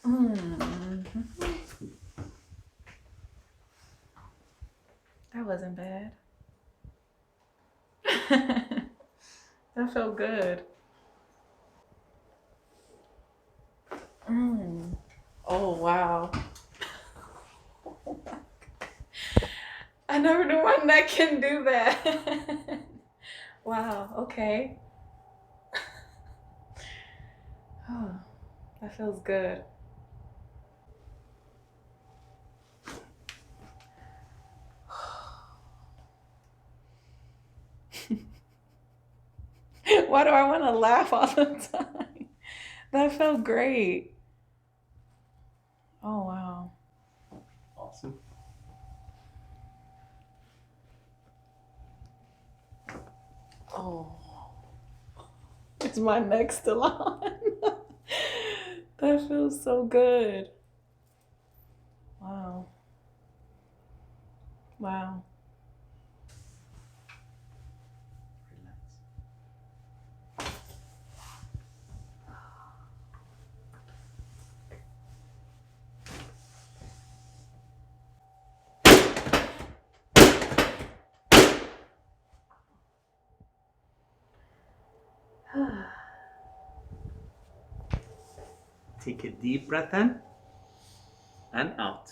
Mm-hmm. That wasn't bad. That felt good. Oh, wow. I never knew my neck can do that. Wow, okay. Oh, that feels good. Why do I want to laugh all the time? That felt great. Oh, wow. Awesome. Oh, is my neck still on? That feels so good. Wow. Wow. Relax. Take a deep breath in and out.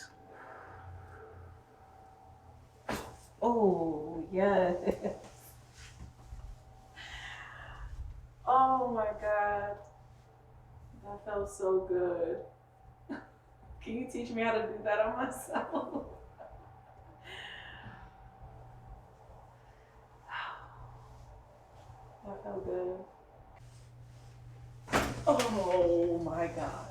Oh, yes. Oh my God. That felt so good. Can you teach me how to do that on myself? That felt good. Oh my God.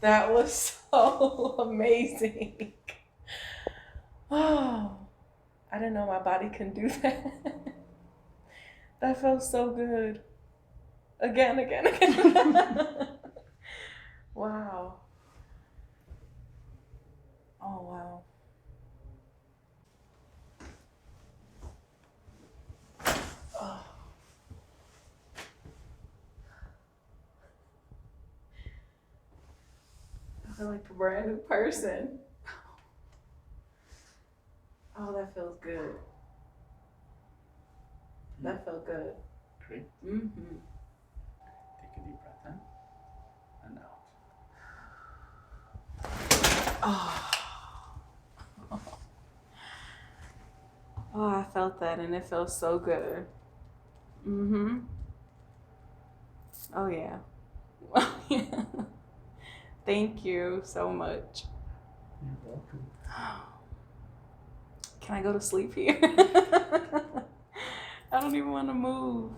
That was so amazing. Oh, I didn't know my body can do that. That felt so good. Again. Wow. Oh, wow. Oh. I feel like a brand new person. Oh, that feels good. That felt good. Great. Mm-hmm. Take a deep breath in and out. Oh. Oh, I felt that and it felt so good. Mm-hmm. Oh, yeah. Thank you so much. You're welcome. Can I go to sleep here? I don't even want to move.